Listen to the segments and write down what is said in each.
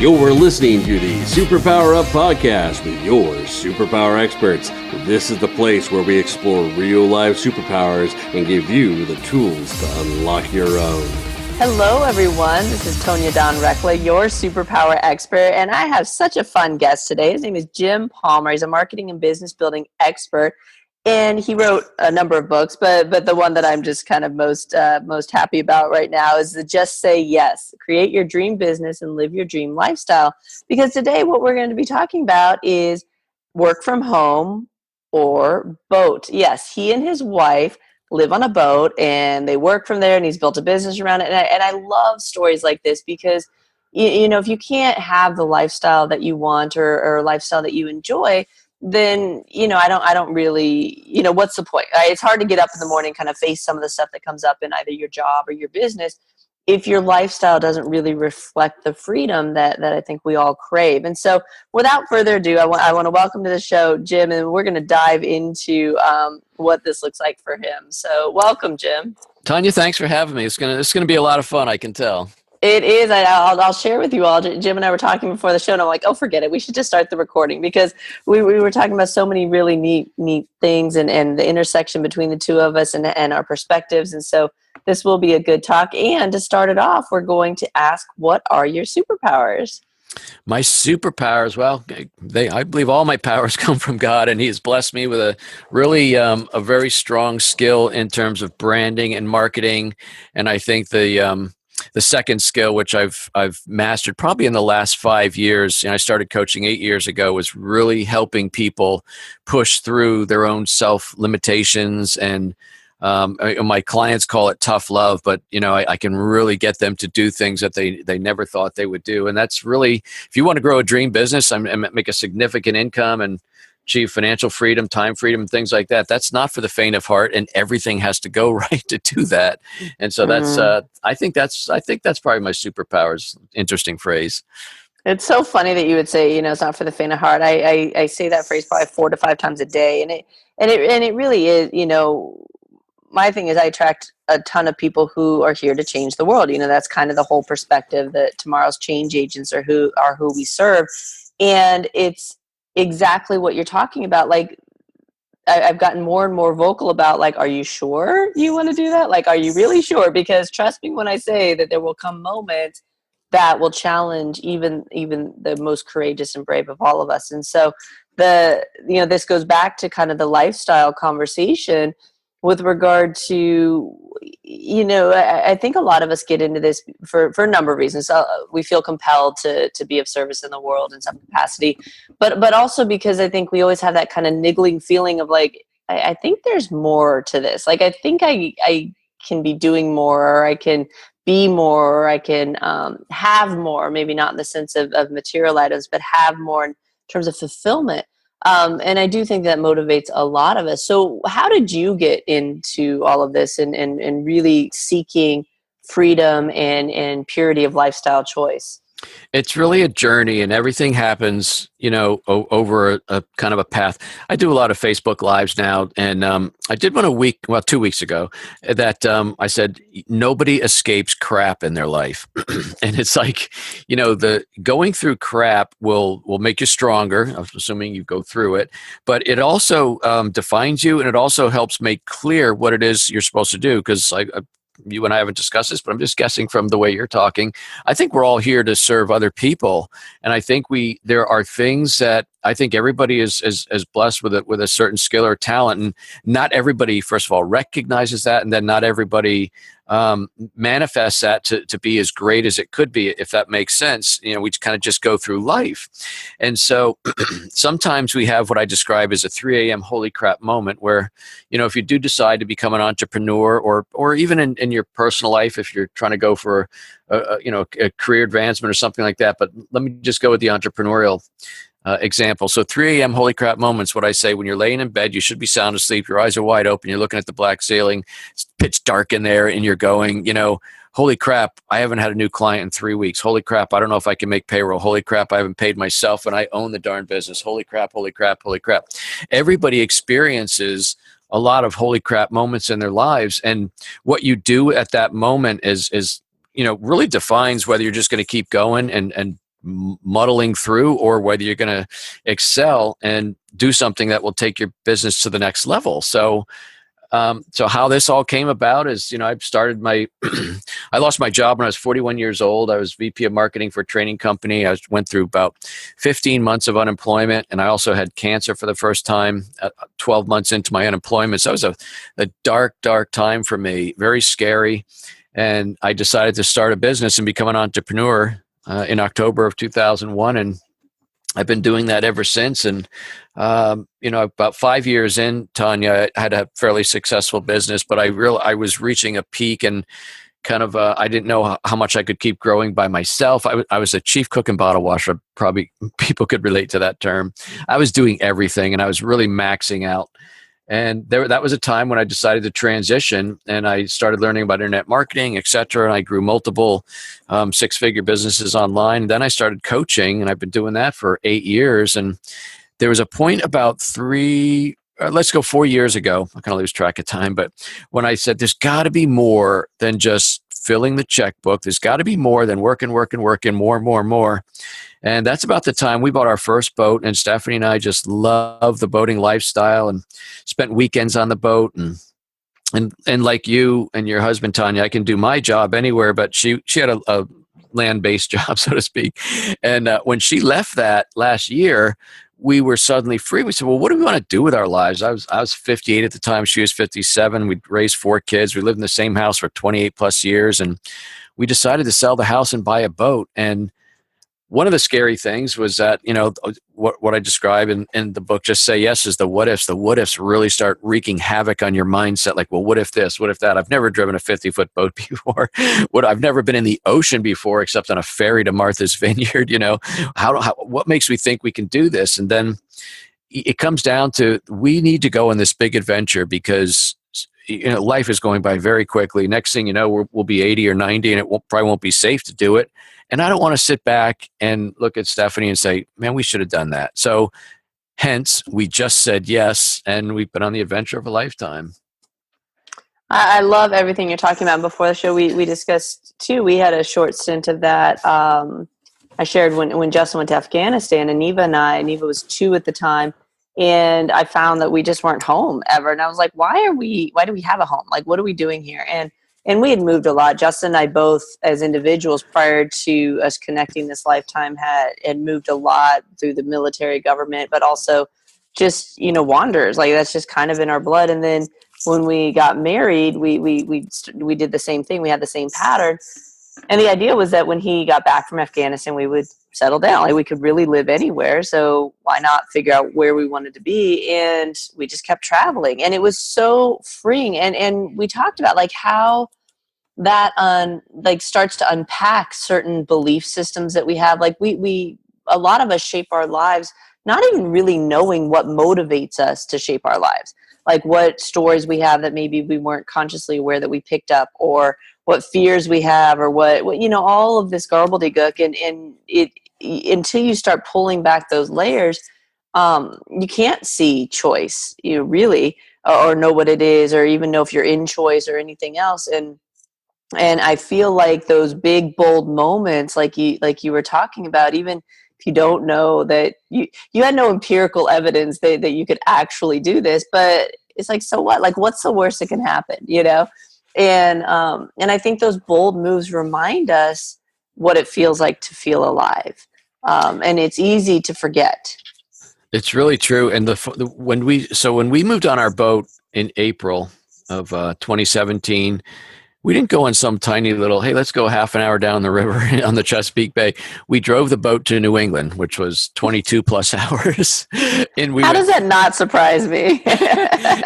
You're listening to the SuperPower Up podcast with your superpower experts. This is the place where we explore real-life superpowers and give you the tools to unlock your own. Hello, everyone. This is Tonya Dawn Recla, your superpower expert, and I have such a fun guest today. His name is Jim Palmer. He's a marketing and business building expert, and he wrote a number of books, but the one that I'm just kind of most happy about right now is the Just Say Yes. Create your dream business and live your dream lifestyle. Because today what we're going to be talking about is work from home or boat. Yes, he and his wife live on a boat and they work from there, and he's built a business around it. And I love stories like this because, you know, if you can't have the lifestyle that you want or a lifestyle that you enjoy, then, you know, I don't really, you know, what's the point? It's hard to get up in the morning, kind of face some of the stuff that comes up in either your job or your business if your lifestyle doesn't really reflect the freedom that I think we all crave. And so without further ado, I want to welcome to the show, Jim, and we're going to dive into what this looks like for him. So welcome, Jim. Tonya, thanks for having me. It's gonna be a lot of fun, I can tell. It is. I'll share with you all. Jim and I were talking before the show, and I'm like, oh, forget it. We should just start the recording because we were talking about so many really neat things and the intersection between the two of us and our perspectives. And so this will be a good talk. And to start it off, we're going to ask, what are your superpowers? My superpowers, well, I believe all my powers come from God, and He has blessed me with a really a very strong skill in terms of branding and marketing. And I think the second skill, which I've mastered probably in the last 5 years, and I started coaching 8 years ago, was really helping people push through their own self limitations. And my clients call it tough love, but you know, I can really get them to do things that they never thought they would do. And that's really, if you want to grow a dream business and make a significant income and achieve financial freedom, time freedom, things like that, that's not for the faint of heart, and everything has to go right to do that. And so that's I think that's probably my superpowers. Interesting phrase. It's so funny that you would say, you know, it's not for the faint of heart. I say that phrase probably 4 to 5 times a day, and it really is. You know, my thing is I attract a ton of people who are here to change the world. You know, that's kind of the whole perspective, that tomorrow's change agents are who we serve, and it's exactly what you're talking about. Like, I've gotten more and more vocal about, like, are you sure you want to do that? Like, are you really sure? Because trust me when I say that there will come moments that will challenge even the most courageous and brave of all of us. And so this goes back to kind of the lifestyle conversation with regard to, you know, I think a lot of us get into this for a number of reasons. We feel compelled to be of service in the world in some capacity, but also because I think we always have that kind of niggling feeling of like, I think there's more to this. Like, I think I can be doing more, or I can be more, or I can have more, maybe not in the sense of material items, but have more in terms of fulfillment. And I do think that motivates a lot of us. So how did you get into all of this and really seeking freedom and purity of lifestyle choice? It's really a journey, and everything happens, you know, over a kind of a path. I do a lot of Facebook Lives now, and I did one 2 weeks ago that I said, nobody escapes crap in their life. And it's like, you know, the going through crap will make you stronger. I'm assuming you go through it, but it also defines you, and it also helps make clear what it is you're supposed to do. Because you and I haven't discussed this, but I'm just guessing from the way you're talking. I think we're all here to serve other people. And I think there are things that I think everybody is blessed with a certain skill or talent. And not everybody, first of all, recognizes that. And then not everybody manifests that to be as great as it could be, if that makes sense. You know, we kind of just go through life. And so sometimes we have what I describe as a 3 a.m. holy crap moment where, you know, if you do decide to become an entrepreneur, or even in your personal life, if you're trying to go for a career advancement or something like that. But let me just go with the entrepreneurial example. So 3 a.m. holy crap moments, what I say, when you're laying in bed, you should be sound asleep. Your eyes are wide open. You're looking at the black ceiling. It's pitch dark in there, and you're going, you know, holy crap, I haven't had a new client in 3 weeks. Holy crap, I don't know if I can make payroll. Holy crap, I haven't paid myself, and I own the darn business. Holy crap, holy crap, holy crap. Everybody experiences a lot of holy crap moments in their lives. And what you do at that moment is really defines whether you're just going to keep going and muddling through, or whether you're going to excel and do something that will take your business to the next level. So how this all came about is, I started I lost my job when I was 41 years old. I was VP of marketing for a training company. I went through about 15 months of unemployment, and I also had cancer for the first time 12 months into my unemployment. So it was a dark, dark time for me, very scary. And I decided to start a business and become an entrepreneur in October of 2001. And I've been doing that ever since. And, about 5 years in, Tonya, I had a fairly successful business, but I was reaching a peak, and kind of, I didn't know how much I could keep growing by myself. I was a chief cook and bottle washer. Probably people could relate to that term. I was doing everything, and I was really maxing out. And that was a time when I decided to transition, and I started learning about internet marketing, et cetera. And I grew multiple six-figure businesses online. And then I started coaching, and I've been doing that for 8 years. And there was a point about 4 years ago, I kind of lose track of time, but when I said, there's got to be more than just filling the checkbook. There's got to be more than working, more and more. And that's about the time we bought our first boat, and Stephanie and I just love the boating lifestyle and spent weekends on the boat. And like you and your husband, Tonya, I can do my job anywhere, but she had a land-based job, so to speak. And when she left that last year, we were suddenly free. We said, well, what do we want to do with our lives? I was 58 at the time. She was 57. We'd raised 4 kids. We lived in the same house for 28 plus years. And we decided to sell the house and buy a boat. And one of the scary things was that, what I describe in the book, Just Say Yes, is the what ifs. The what ifs really start wreaking havoc on your mindset. Like, well, what if this? What if that? I've never driven a 50-foot boat before. I've never been in the ocean before, except on a ferry to Martha's Vineyard. What makes me think we can do this? And then it comes down to, we need to go on this big adventure, because life is going by very quickly. Next thing you know, we'll be 80 or 90, and probably won't be safe to do it. And I don't want to sit back and look at Stephanie and say, man, we should have done that. So hence, we just said yes, and we've been on the adventure of a lifetime. I love everything you're talking about. Before the show, we discussed too, we had a short stint of that. I shared when Justin went to Afghanistan, and Neva was 2 at the time. And I found that we just weren't home ever. And I was like, why do we have a home? Like, what are we doing here? And we had moved a lot. Justin and I both, as individuals, prior to us connecting this lifetime, had moved a lot through the military, government, but also just, wanderers. Like, that's just kind of in our blood. And then when we got married, we did the same thing. We had the same pattern. And the idea was that when he got back from Afghanistan, we would settle down. Like, we could really live anywhere. So why not figure out where we wanted to be? And we just kept traveling. And it was so freeing. And we talked about like how that starts to unpack certain belief systems that we have. Like we a lot of us shape our lives not even really knowing what motivates us to shape our lives. Like what stories we have that maybe we weren't consciously aware that we picked up, or what fears we have, or what all of this gobbledygook. And it, until you start pulling back those layers, you can't see choice, really, or know what it is, or even know if you're in choice or anything else. And I feel like those big, bold moments, like you were talking about, even if you don't know that you had no empirical evidence that you could actually do this, but it's like, so what? Like, what's the worst that can happen, And I think those bold moves remind us what it feels like to feel alive. And it's easy to forget. It's really true. And when we moved on our boat in April of 2017, we didn't go on some tiny little, hey, let's go half an hour down the river on the Chesapeake Bay. We drove the boat to New England, which was 22 plus hours. And How does that not surprise me?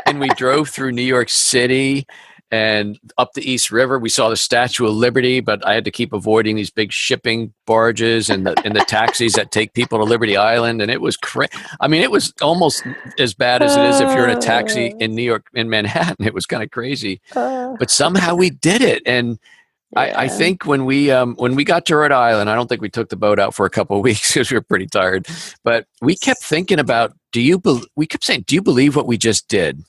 And we drove through New York City and up the East River. We saw the Statue of Liberty, but I had to keep avoiding these big shipping barges and the taxis that take people to Liberty Island. And it was it was almost as bad as it is if you're in a taxi in New York, in Manhattan. It was kind of crazy, but somehow we did it. And I think when we got to Rhode Island, I don't think we took the boat out for a couple of weeks because we were pretty tired, but we kept thinking about, we kept saying, do you believe what we just did?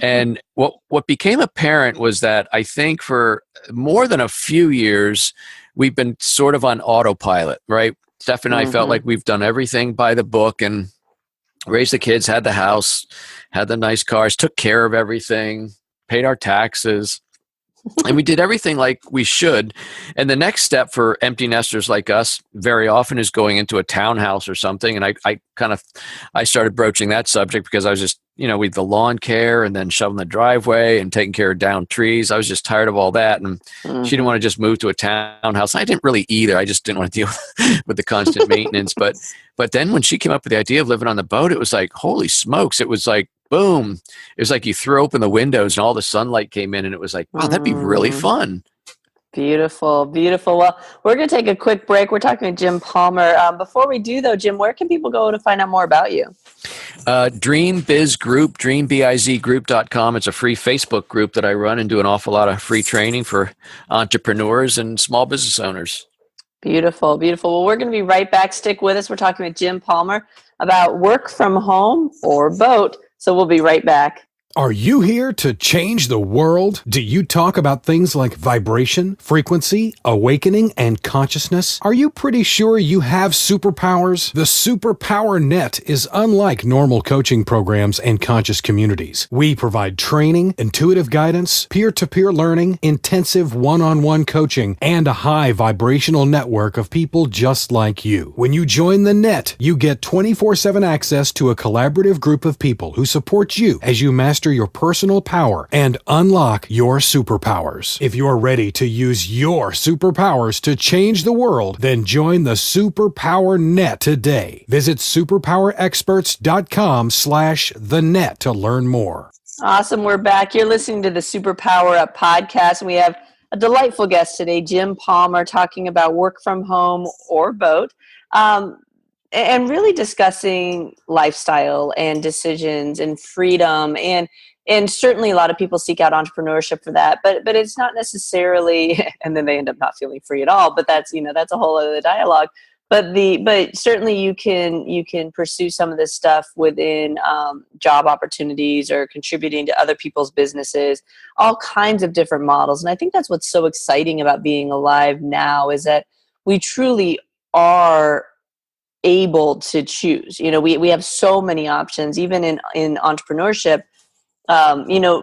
And what became apparent was that I think for more than a few years, we've been sort of on autopilot, right? Steph and I felt like we've done everything by the book and raised the kids, had the house, had the nice cars, took care of everything, paid our taxes. And we did everything like we should. And the next step for empty nesters like us very often is going into a townhouse or something. And I started broaching that subject because I was just, with the lawn care and then shoveling the driveway and taking care of down trees. I was just tired of all that. And she didn't want to just move to a townhouse. I didn't really either. I just didn't want to deal with the constant maintenance. But then when she came up with the idea of living on the boat, it was like, holy smokes. It was like, boom. It was like you threw open the windows and all the sunlight came in and it was like, wow, that'd be really fun. Beautiful, beautiful. Well, we're going to take a quick break. We're talking with Jim Palmer. Before we do, though, Jim, where can people go to find out more about you? Dream Biz Group, dreambizgroup.com. It's a free Facebook group that I run and do an awful lot of free training for entrepreneurs and small business owners. Beautiful, beautiful. Well, we're going to be right back. Stick with us. We're talking with Jim Palmer about work from home or boat. So we'll be right back. Are you here to change the world? Do you talk about things like vibration, frequency, awakening, and consciousness? Are you pretty sure you have superpowers? The SuperPower Net is unlike normal coaching programs and conscious communities. We provide training, intuitive guidance, peer-to-peer learning, intensive one-on-one coaching, and a high vibrational network of people just like you. When you join the net, you get 24/7 access to a collaborative group of people who support you as you master your personal power and unlock your superpowers. If you're ready to use your superpowers to change the world, then join the SuperPower Net today. Visit superpowerexperts.com/the-net to learn more. Awesome. We're back. You're listening to the SuperPower Up podcast, and we have a delightful guest today, Jim Palmer, talking about work from home or boat. And really discussing lifestyle and decisions and freedom, and certainly a lot of people seek out entrepreneurship for that, but it's not necessarily, and then they end up not feeling free at all. But that's that's a whole other dialogue. But certainly you can pursue some of this stuff within job opportunities or contributing to other people's businesses, all kinds of different models. And I think that's what's so exciting about being alive now, is that we truly are able to choose. We have so many options, even in entrepreneurship.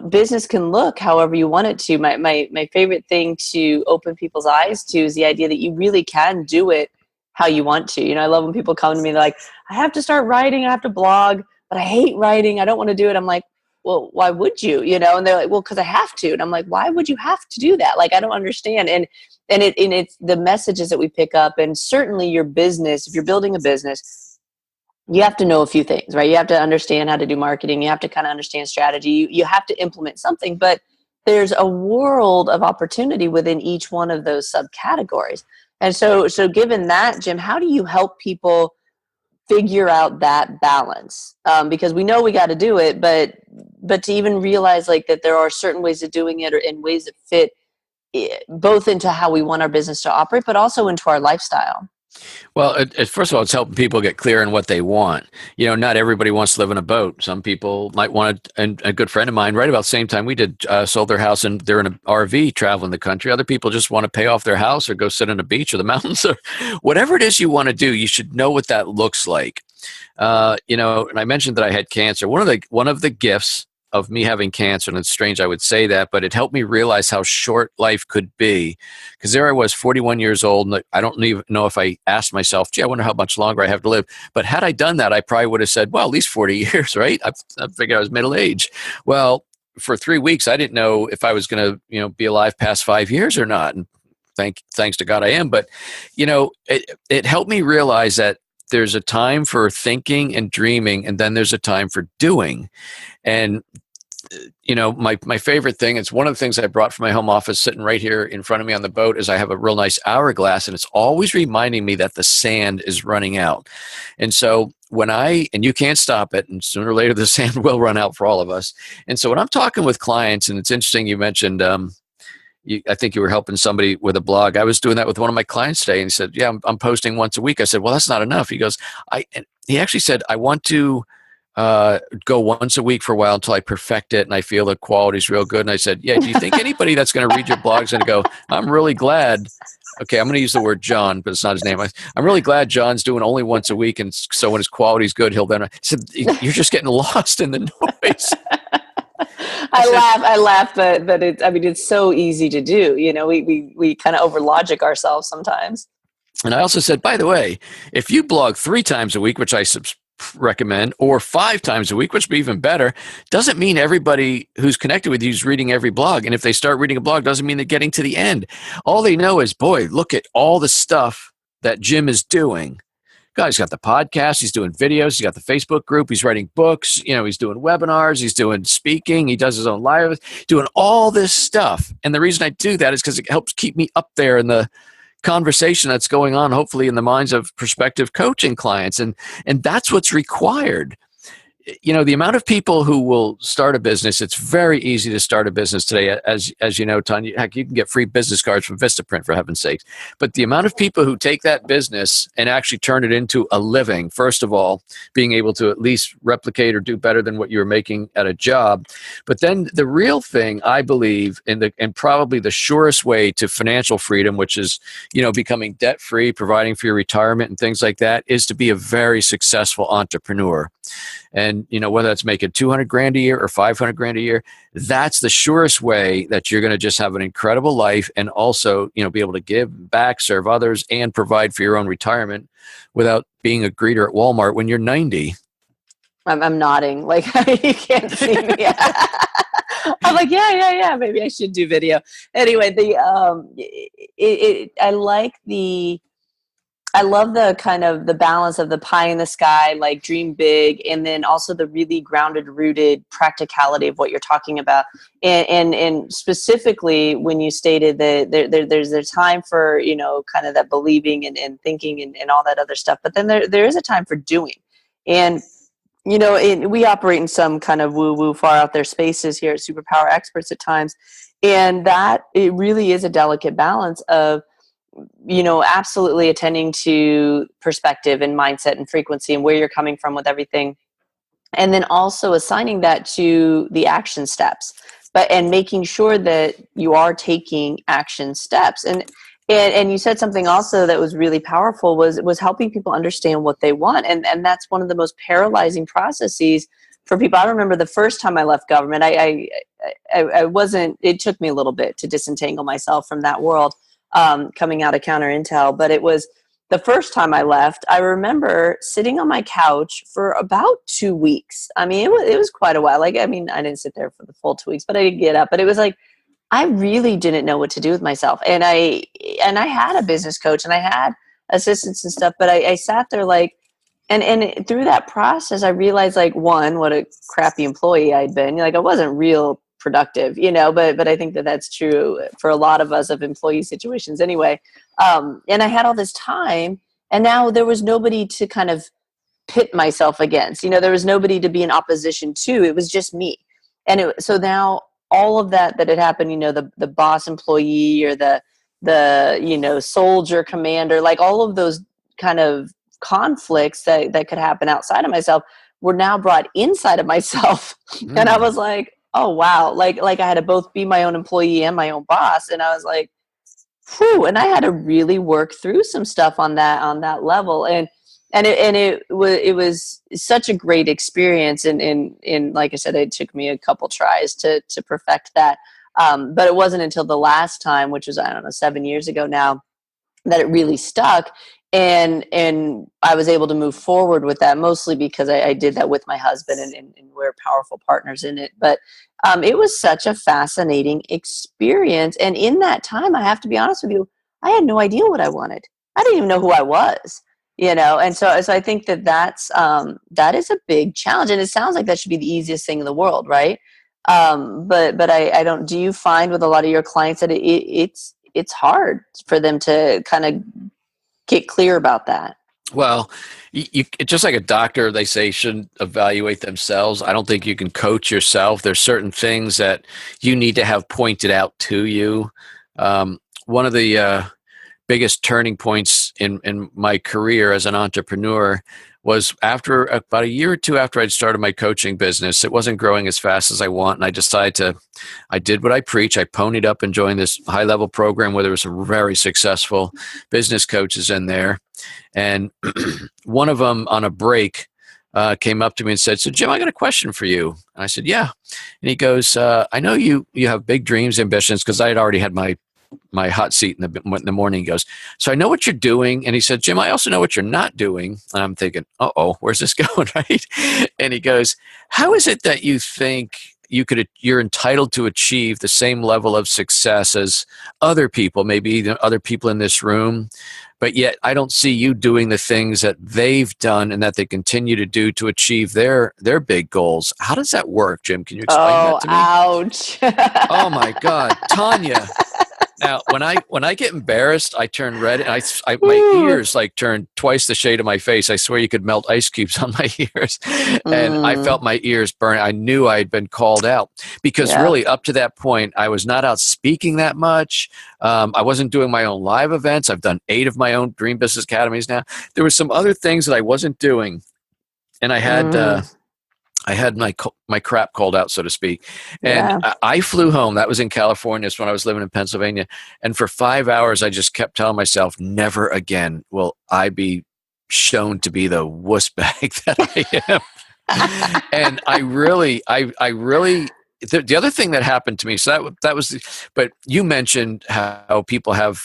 Business can look however you want it to. My favorite thing to open people's eyes to is the idea that you really can do it how you want to. I love when people come to me, they're like, I have to start writing, I have to blog, but I hate writing, I don't want to do it. I'm like, well, why would you? And they're like, well, because I have to. And I'm like, why would you have to do that? Like, I don't understand. And it's the messages that we pick up, and certainly your business, if you're building a business, you have to know a few things, right? You have to understand how to do marketing. You have to kind of understand strategy. You have to implement something, but there's a world of opportunity within each one of those subcategories. And so given that, Jim, how do you help people figure out that balance? Because we know we got to do it, but to even realize like that there are certain ways of doing it, or in ways that fit both into how we want our business to operate, but also into our lifestyle. Well, first of all, it's helping people get clear on what they want. Not everybody wants to live in a boat. Some people might want to, and a good friend of mine, right about the same time we did, sold their house and they're in an RV traveling the country. Other people just want to pay off their house or go sit on a beach or the mountains, or whatever it is you want to do. You should know what that looks like. And I mentioned that I had cancer. One of the gifts of me having cancer, and it's strange I would say that, but it helped me realize how short life could be. Because there I was, 41 years old, and I don't even know if I asked myself, gee, I wonder how much longer I have to live. But had I done that, I probably would have said, well, at least 40 years, right? I figured I was middle age. Well, for 3 weeks, I didn't know if I was going to, be alive past 5 years or not. And thanks to God I am. But, it helped me realize that there's a time for thinking and dreaming, and then there's a time for doing. And my favorite thing, it's one of the things I brought from my home office sitting right here in front of me on the boat, is I have a real nice hourglass, and it's always reminding me that the sand is running out. And so and you can't stop it, and sooner or later the sand will run out for all of us. And so when I'm talking with clients, and it's interesting, you mentioned, I think you were helping somebody with a blog. I was doing that with one of my clients today, and he said, yeah, I'm posting once a week. I said, well, that's not enough. He goes, he actually said, I want to go once a week for a while until I perfect it and I feel the quality's real good. And I said, yeah, do you think anybody that's going to read your blog is going to go, I'm really glad. Okay, I'm going to use the word John, but it's not his name. I'm really glad John's doing only once a week. And so when his quality's good, he'll then, I said, you're just getting lost in the noise. I laugh, but it's so easy to do. We kind of over logic ourselves sometimes. And I also said, by the way, if you blog 3 times a week, which I recommend, or 5 times a week, which would be even better, doesn't mean everybody who's connected with you is reading every blog. And if they start reading a blog, doesn't mean they're getting to the end. All they know is, boy, look at all the stuff that Jim is doing. God, he's got the podcast, he's doing videos, he's got the Facebook group, he's writing books, he's doing webinars, he's doing speaking, he does his own live, doing all this stuff. And the reason I do that is because it helps keep me up there in the conversation that's going on, hopefully in the minds of prospective coaching clients. And that's what's required. The amount of people who will start a business, it's very easy to start a business today. As you know, Tonya, heck, you can get free business cards from Vistaprint, for heaven's sakes. But the amount of people who take that business and actually turn it into a living, first of all, being able to at least replicate or do better than what you were making at a job. But then the real thing, I believe, and probably the surest way to financial freedom, which is, becoming debt-free, providing for your retirement and things like that, is to be a very successful entrepreneur. And, whether that's making $200,000 a year or $500,000 a year, that's the surest way that you're going to just have an incredible life and also, be able to give back, serve others, and provide for your own retirement without being a greeter at Walmart when you're 90. I'm nodding like you can't see me. I'm like, yeah. Maybe I should do video. Anyway, I love the kind of the balance of the pie in the sky, like dream big, and then also the really grounded, rooted practicality of what you're talking about. And specifically when you stated that there's a time for, kind of that believing and thinking and all that other stuff. But then there is a time for doing. And, we operate in some kind of woo-woo far out there spaces here at SuperPower Experts at times. And that it really is a delicate balance of, absolutely attending to perspective and mindset and frequency and where you're coming from with everything. And then also assigning that to the action steps, and making sure that you are taking action steps. And you said something also that was really powerful was helping people understand what they want. And that's one of the most paralyzing processes for people. I remember the first time I left government, I wasn't, it took me a little bit to disentangle myself from that world. Coming out of counter intel, but it was the first time I left. I remember sitting on my couch for about 2 weeks. I mean, it was quite a while. I didn't sit there for the full 2 weeks, but I did get up. But it was like I really didn't know what to do with myself, and I had a business coach and I had assistants and stuff, but I sat there like, and through that process, I realized one, what a crappy employee I'd been. I wasn't real productive, but I think that's true for a lot of us of employee situations anyway. And I had all this time, and now there was nobody to kind of pit myself against, there was nobody to be in opposition to. It was just me. And so now all of that had happened, the boss employee or the soldier commander, like all of those kind of conflicts that could happen outside of myself were now brought inside of myself. And I was like, oh, wow. Like I had to both be my own employee and my own boss. And I was like, whew. And I had to really work through some stuff on that level. And it was such a great experience. And like I said, it took me a couple tries to perfect that. But it wasn't until the last time, which was, 7 years ago now, that it really stuck. And I was able to move forward with that, mostly because I did that with my husband and we're powerful partners in it. But it was such a fascinating experience. And in that time, I have to be honest with you, I had no idea what I wanted. I didn't even know who I was, And so I think that is a big challenge. And it sounds like that should be the easiest thing in the world, right? But I don't. Do you find with a lot of your clients that it's hard for them to kind of get clear about that? Well, you just like a doctor, they say, shouldn't evaluate themselves. I don't think you can coach yourself. There's certain things that you need to have pointed out to you. One of the biggest turning points was in my career as an entrepreneur was after about a year or two after I'd started my coaching business. It wasn't growing as fast as I want, and I decided I did what I preach. I ponied up and joined this high-level program where there were some very successful business coaches in there. And one of them on a break came up to me and said, "So Jim, I got a question for you." And I said, "Yeah." And he goes, "I know you have big dreams, ambitions," because I had already had my hot seat in the morning. He goes, "So I know what you're doing." And he said, "Jim, I also know what you're not doing." And I'm thinking, uh-oh, where's this going, right? And he goes, "How is it that you think you're entitled to achieve the same level of success as other people, maybe other people in this room, but yet I don't see you doing the things that they've done and that they continue to do to achieve their big goals? How does that work, Jim? Can you explain that to me?" Ouch. Oh my God, Tonya. Now, when I get embarrassed, I turn red, and my ears like turn twice the shade of my face. I swear you could melt ice cubes on my ears, and I felt my ears burn. I knew I had been called out because really up to that point, I was not out speaking that much. I wasn't doing my own live events. I've done 8 of my own Dream Business Academies now. There were some other things that I wasn't doing, and I had my crap called out, so to speak. And I flew home. That was in California. It's when I was living in Pennsylvania. And for 5 hours, I just kept telling myself, never again will I be shown to be the wuss bag that I am. And I really, the other thing that happened to me, so that was, but you mentioned how people have,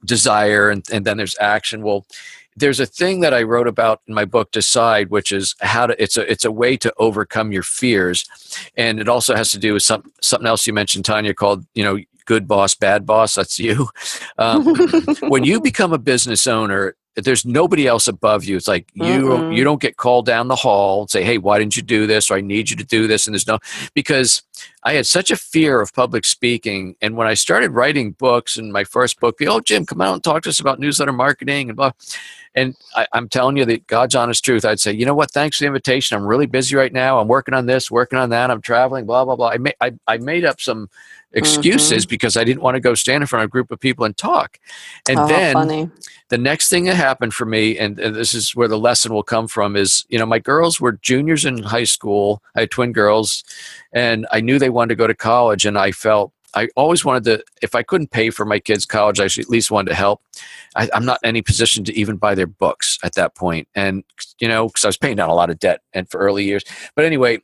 desire and then there's action. Well, there's a thing that I wrote about in my book, Decide, which is it's a way to overcome your fears. And it also has to do with something else you mentioned, Tonya, called, good boss, bad boss. That's you. When you become a business owner, there's nobody else above you. It's like you don't get called down the hall and say, "Hey, why didn't you do this?" Or "I need you to do this." And because I had such a fear of public speaking. And when I started writing books, and my first book, "Oh, Jim, come out and talk to us about newsletter marketing," and blah. And I'm telling you the God's honest truth. I'd say, "You know what? Thanks for the invitation. I'm really busy right now. I'm working on this, working on that. I'm traveling, blah, blah, blah." I made up some excuses because I didn't want to go stand in front of a group of people and talk. And then funny. The next thing that happened for me, and this is where the lesson will come from, is, my girls were juniors in high school. I had twin girls, and I knew they wanted to go to college. And I felt I always wanted to, if I couldn't pay for my kids' college, I at least wanted to help. I'm not in any position to even buy their books at that point. And, because I was paying down a lot of debt and for early years. But anyway,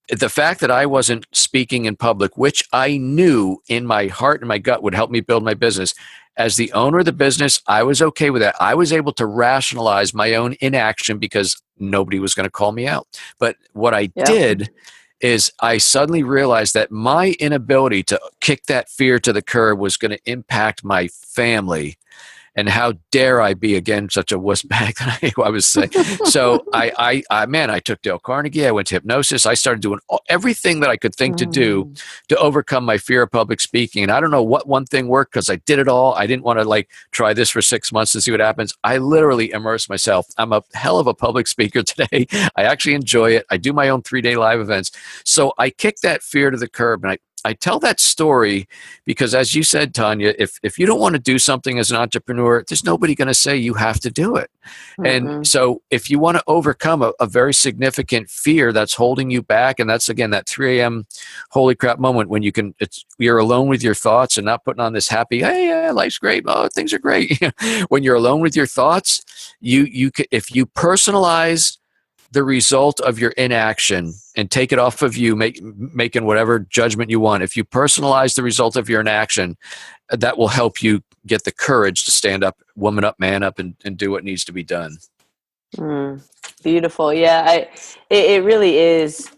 the fact that I wasn't speaking in public, which I knew in my heart and my gut would help me build my business, as the owner of the business, I was okay with that. I was able to rationalize my own inaction because nobody was going to call me out. But what I did is I suddenly realized that my inability to kick that fear to the curb was going to impact my family. And how dare I be, again, such a wuss bag that I was saying. So I took Dale Carnegie. I went to hypnosis. I started doing everything that I could think to do to overcome my fear of public speaking. And I don't know what one thing worked because I did it all. I didn't want to try this for 6 months and see what happens. I literally immersed myself. I'm a hell of a public speaker today. I actually enjoy it. I do my own 3-day live events. So I kicked that fear to the curb, and I tell that story because, as you said, Tonya, if you don't want to do something as an entrepreneur, there's nobody going to say you have to do it. And so if you want to overcome a very significant fear that's holding you back, and that's, again, that 3 a.m. holy crap moment when you're alone with your thoughts and not putting on this happy, "Hey, yeah, life's great. Oh, things are great." When you're alone with your thoughts, if you personalize the result of your inaction and take it off of you, making whatever judgment you want. If you personalize the result of your inaction, that will help you get the courage to stand up, woman up, man up, and do what needs to be done. Beautiful. Yeah, it really is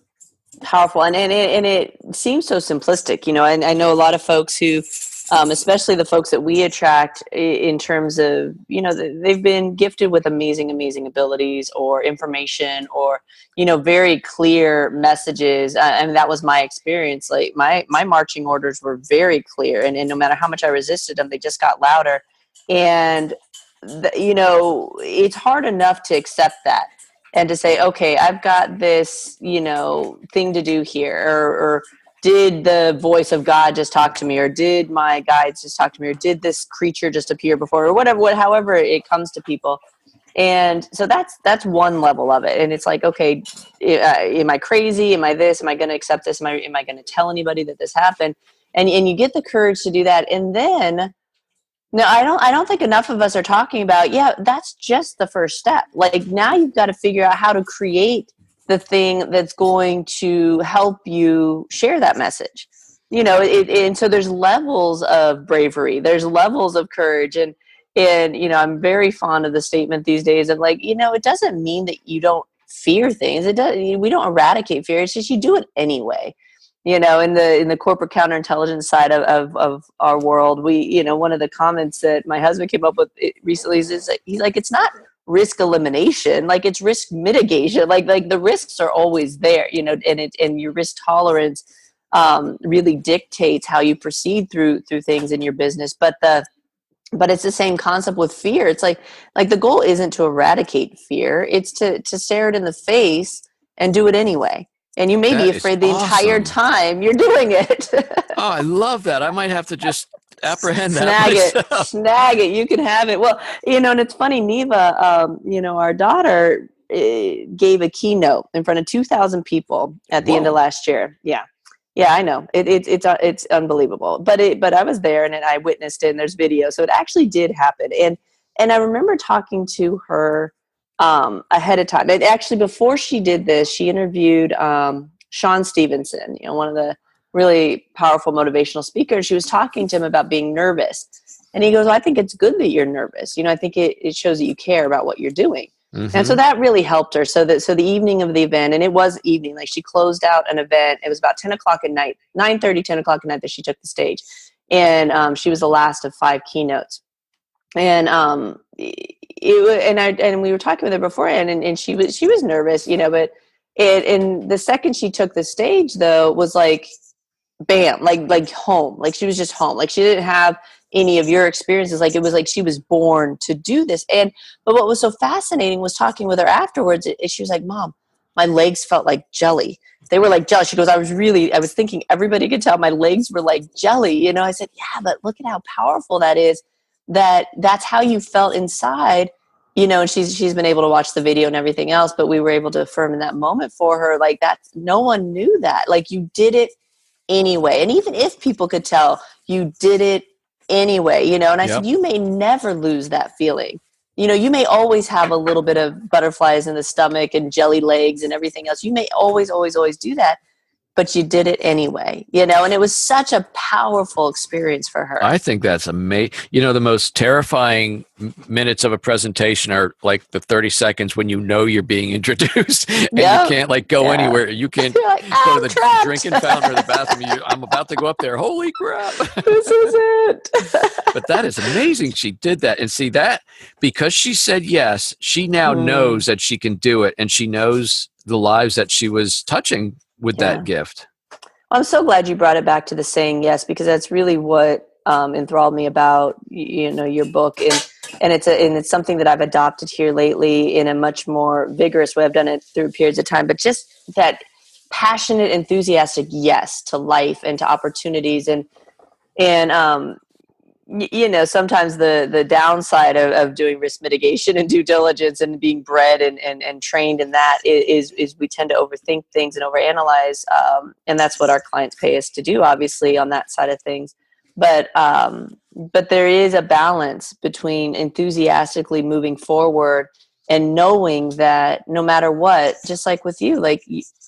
powerful, and it seems so simplistic. And I know a lot of folks who, especially the folks that we attract, in terms of, they've been gifted with amazing abilities or information or, very clear messages. And that was my experience. Like my marching orders were very clear, and no matter how much I resisted them, they just got louder. And, it's hard enough to accept that and to say, okay, I've got this, thing to do here, or did the voice of God just talk to me, or did my guides just talk to me, or did this creature just appear before, or whatever, however it comes to people. And so that's one level of it. And it's like, okay, am I crazy? Am I this? Am I going to accept this? Am I going to tell anybody that this happened? And you get the courage to do that. And then, no, I don't think enough of us are talking about, that's just the first step. Like, now you've got to figure out how to create the thing that's going to help you share that message. And so there's levels of bravery, there's levels of courage. And I'm very fond of the statement these days of like, it doesn't mean that you don't fear things. We don't eradicate fear. It's just you do it anyway. In the corporate counterintelligence side of our world, one of the comments that my husband came up with recently is he's like, it's not risk elimination, like it's risk mitigation. Like the risks are always there, and your risk tolerance really dictates how you proceed through things in your business. But it's the same concept with fear. It's like the goal isn't to eradicate fear. It's to stare it in the face and do it anyway. And you may be afraid the entire time you're doing it. Oh, I love that. I might have to just apprehend that. Snag it. You can have it. Well, and it's funny, Neva, our daughter gave a keynote in front of 2,000 people at the end of last year. Yeah. Yeah, I know. It's unbelievable. But I was there and I witnessed it, and there's video. So it actually did happen. And I remember talking to her ahead of time. And actually, before she did this, she interviewed Sean Stevenson, one of the really powerful motivational speakers. She was talking to him about being nervous. And he goes, I think it's good that you're nervous. I think it shows that you care about what you're doing. Mm-hmm. And so that really helped her. So the evening of the event, and it was evening, like she closed out an event. It was about 10 o'clock at night, 9:30, 10 o'clock at night that she took the stage. And she was the last of 5 keynotes. And and we were talking with her beforehand, and she was nervous, but and the second she took the stage, though, was like, bam, like home, like she was just home, like she didn't have any of your experiences. Like it was like she was born to do this. But what was so fascinating was talking with her afterwards. She was like, Mom, my legs felt like jelly. They were like jelly. She goes, I was thinking everybody could tell my legs were like jelly. I said, yeah, but look at how powerful that is. That's how you felt inside, and she's been able to watch the video and everything else, but we were able to affirm in that moment for her, like that no one knew that, like you did it anyway. And even if people could tell, you did it anyway, and I said, you may never lose that feeling. You may always have a little bit of butterflies in the stomach and jelly legs and everything else. You may always do that, but you did it anyway, and it was such a powerful experience for her. I think that's amazing. The most terrifying minutes of a presentation are like the 30 seconds when you're being introduced and you can't like go anywhere. You can't like, go to the trapped. drinking fountain or the bathroom. I'm about to go up there. Holy crap. This is it. But that is amazing. She did that. And see that because she said yes, she now knows that she can do it. And she knows the lives that she was touching with that gift. I'm so glad you brought it back to the saying yes, because that's really what enthralled me about your book, and it's something that I've adopted here lately in a much more vigorous way. I've done it through periods of time, but just that passionate, enthusiastic yes to life and to opportunities, and sometimes the downside of doing risk mitigation and due diligence and being bred and trained in that is we tend to overthink things and overanalyze. And that's what our clients pay us to do, obviously, on that side of things. But there is a balance between enthusiastically moving forward and knowing that no matter what, just like with you, like,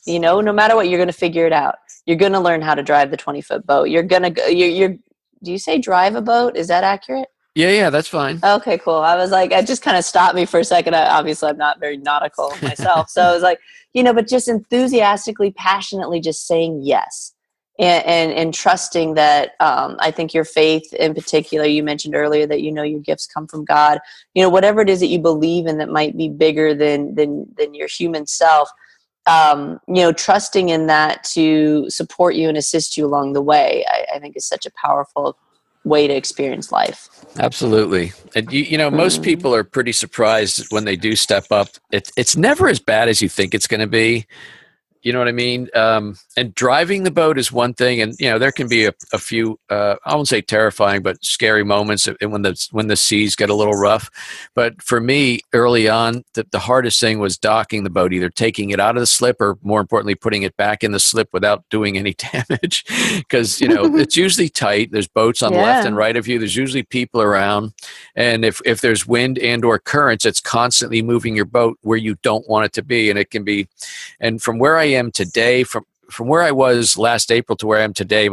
no matter what, you're going to figure it out. You're going to learn how to drive the 20-foot boat. You're going to go, do you say drive a boat? Is that accurate? Yeah, that's fine. Okay, cool. I was like, it just kind of stopped me for a second. Obviously, I'm not very nautical myself. So I was like, but just enthusiastically, passionately just saying yes. And trusting that I think your faith in particular, you mentioned earlier that, your gifts come from God. Whatever it is that you believe in that might be bigger than your human self, trusting in that to support you and assist you along the way, I think is such a powerful way to experience life. Absolutely. And most people are pretty surprised when they do step up. It's never as bad as you think it's going to be. You know what I mean? And driving the boat is one thing, and there can be a few I won't say terrifying, but scary moments when the seas get a little rough. But for me, early on, the hardest thing was docking the boat, either taking it out of the slip or, more importantly, putting it back in the slip without doing any damage. Because it's usually tight. There's boats on the left and right of you. There's usually people around, and if there's wind and or currents, it's constantly moving your boat where you don't want it to be, and it can be. And from where I am today, from where I was last April to where I am today,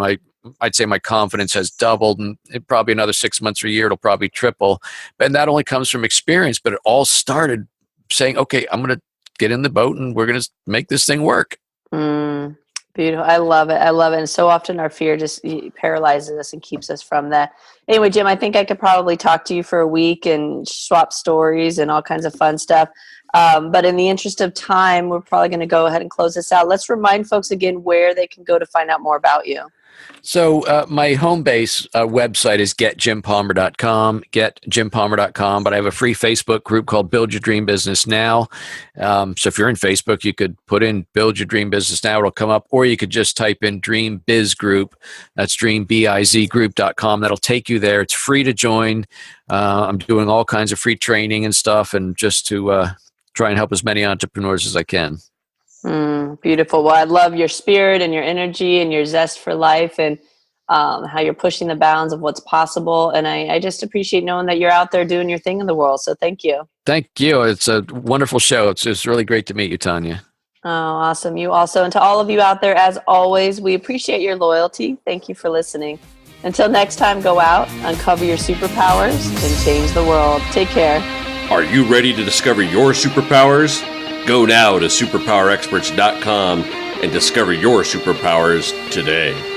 I'd say my confidence has doubled, and probably another 6 months or a year, it'll probably triple. And that only comes from experience, but it all started saying, okay, I'm going to get in the boat and we're going to make this thing work. Beautiful. I love it. And so often our fear just paralyzes us and keeps us from that. Anyway, Jim, I think I could probably talk to you for a week and swap stories and all kinds of fun stuff. But in the interest of time, we're probably going to go ahead and close this out. Let's remind folks again where they can go to find out more about you. So my home base website is getjimpalmer.com, getjimpalmer.com, but I have a free Facebook group called Build Your Dream Business Now. So if you're in Facebook, you could put in Build Your Dream Business Now, it'll come up, or you could just type in Dream Biz Group. That's dreambizgroup.com. That'll take you there. It's free to join. I'm doing all kinds of free training and stuff, and just to try and help as many entrepreneurs as I can. Beautiful. Well, I love your spirit and your energy and your zest for life, and how you're pushing the bounds of what's possible. And I just appreciate knowing that you're out there doing your thing in the world. So thank you. Thank you. It's a wonderful show. It's really great to meet you, Tonya. Oh, awesome. You also. And to all of you out there, as always, we appreciate your loyalty. Thank you for listening. Until next time, go out, uncover your superpowers, and change the world. Take care. Are you ready to discover your superpowers? Go now to superpowerexperts.com and discover your superpowers today.